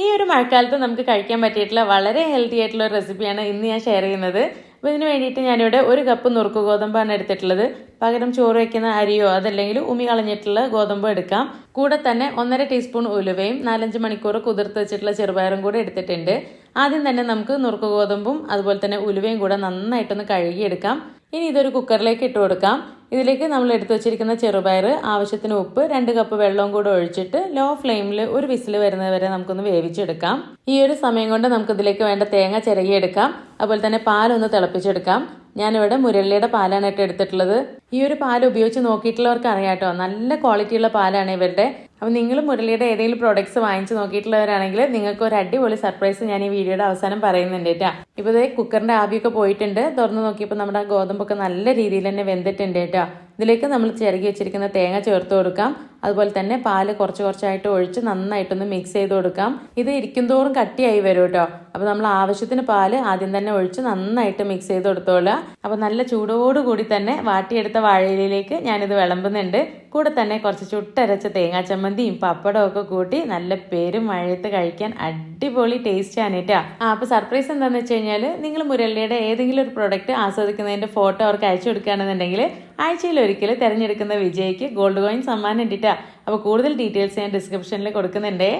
ഈ ഒരു മഴക്കാലത്ത് നമുക്ക് കഴിക്കാൻ പറ്റിയിട്ടുള്ള വളരെ ഹെൽത്തി ആയിട്ടുള്ള ഒരു റെസിപ്പിയാണ് ഇന്ന് ഞാൻ ഷെയർ ചെയ്യുന്നത്. അപ്പോൾ ഇതിന് വേണ്ടിയിട്ട് ഞാനിവിടെ 1 കപ്പ് നുറുക്ക് ഗോതമ്പാണ് എടുത്തിട്ടുള്ളത്. പകരം ചോറ് വയ്ക്കുന്ന അരിയോ അതല്ലെങ്കിൽ ഉമി കളഞ്ഞിട്ടുള്ള ഗോതമ്പോ എടുക്കാം. കൂടെ തന്നെ 1.5 ടീസ്പൂൺ ഉലുവയും 4-5 മണിക്കൂർ കുതിർത്ത് വെച്ചിട്ടുള്ള ചെറുപയറും കൂടെ എടുത്തിട്ടുണ്ട്. ആദ്യം തന്നെ നമുക്ക് നുറുക്ക് ഗോതമ്പും അതുപോലെ തന്നെ ഉലുവയും കൂടെ നന്നായിട്ടൊന്ന് കഴുകിയെടുക്കാം. ഇനി ഇതൊരു കുക്കറിലേക്ക് ഇട്ട് കൊടുക്കാം. ഇതിലേക്ക് നമ്മൾ എടുത്തു വെച്ചിരിക്കുന്ന ചെറുപയർ, ആവശ്യത്തിന് ഉപ്പ്, 2 കപ്പ് വെള്ളവും കൂടെ ഒഴിച്ചിട്ട് ലോ ഫ്ലെയിമിൽ ഒരു വിസിൽ വരുന്നത് വരെ നമുക്കൊന്ന് വേവിച്ചെടുക്കാം. ഈ ഒരു സമയം കൊണ്ട് നമുക്ക് ഇതിലേക്ക് വേണ്ട തേങ്ങ ചിരകിയെടുക്കാം. അതുപോലെ തന്നെ പാലൊന്ന് തിളപ്പിച്ചെടുക്കാം. ഞാനിവിടെ മുരളിയുടെ പാലാണ് എടുത്തിട്ടുള്ളത്. ഈ ഒരു പാൽ ഉപയോഗിച്ച് നോക്കിയിട്ടുള്ളവർക്ക് അറിയാം കേട്ടോ, നല്ല ക്വാളിറ്റിയുള്ള പാലാണ് ഇവരുടെ. അപ്പോൾ നിങ്ങൾ മുരളിയുടെ ഏതെങ്കിലും പ്രോഡക്ട്സ് വാങ്ങിച്ച് നോക്കിയിട്ടുള്ളവരാണെങ്കിൽ നിങ്ങൾക്ക് ഒരു അടിപൊളി സർപ്രൈസ് ഞാൻ ഈ വീഡിയോയുടെ അവസാനം പറയുന്നുണ്ട് കേട്ടോ. ഇപ്പോൾ ഇതേ കുക്കറിന്റെ ആവിയൊക്കെ പോയിട്ടുണ്ട്. തുറന്ന് നോക്കിയപ്പോൾ നമ്മുടെ ഗോതമ്പൊക്കെ നല്ല രീതിയിൽ തന്നെ വെന്തിട്ടുണ്ട് കേട്ടോ. ഇതിലേക്ക് നമ്മൾ ചിരകി വെച്ചിരിക്കുന്ന തേങ്ങ ചേർത്ത് കൊടുക്കാം. അതുപോലെ തന്നെ പാല് കുറച്ചായിട്ട് ഒഴിച്ച് നന്നായിട്ടൊന്ന് മിക്സ് ചെയ്ത് കൊടുക്കാം. ഇത് ഇരിക്കുന്തോറും കട്ടിയായി വരും കേട്ടോ. അപ്പോൾ നമ്മൾ ആവശ്യത്തിന് പാല് ആദ്യം തന്നെ ഒഴിച്ച് നന്നായിട്ട് മിക്സ് ചെയ്ത് കൊടുത്തോളാം. അപ്പോൾ നല്ല ചൂടോടുകൂടി തന്നെ വാട്ടിയെടുത്ത വാഴയിലേക്ക് ഞാനിത് വിളമ്പുന്നുണ്ട്. കൂടെ തന്നെ കുറച്ച് ചുട്ടരച്ച തേങ്ങാ ചമ്മന്തിയും പപ്പടവും ഒക്കെ കൂട്ടി നല്ല പേരും മഴയത്ത് കഴിക്കാൻ അടിപൊളി ടേസ്റ്റ് ആണ് കേട്ടോ. അപ്പോൾ സർപ്രൈസ് എന്താണെന്ന് വെച്ച് കഴിഞ്ഞാൽ, നിങ്ങൾ മുരളിയുടെ ഏതെങ്കിലും ഒരു പ്രൊഡക്റ്റ് ആസ്വദിക്കുന്നതിന്റെ ഫോട്ടോ അവർക്ക് അയച്ചു കൊടുക്കുകയാണെന്നുണ്ടെങ്കിൽ ആഴ്ചയിൽ ഒരിക്കൽ തിരഞ്ഞെടുക്കുന്ന വിജയ്ക്ക് ഗോൾഡ് കോയിൻ സമ്മാനം ഉണ്ട്. അപ്പോൾ കൂടുതൽ ഡീറ്റെയിൽസ് ഞാൻ ഡിസ്ക്രിപ്ഷനിൽ കൊടുക്കുന്നുണ്ടേ.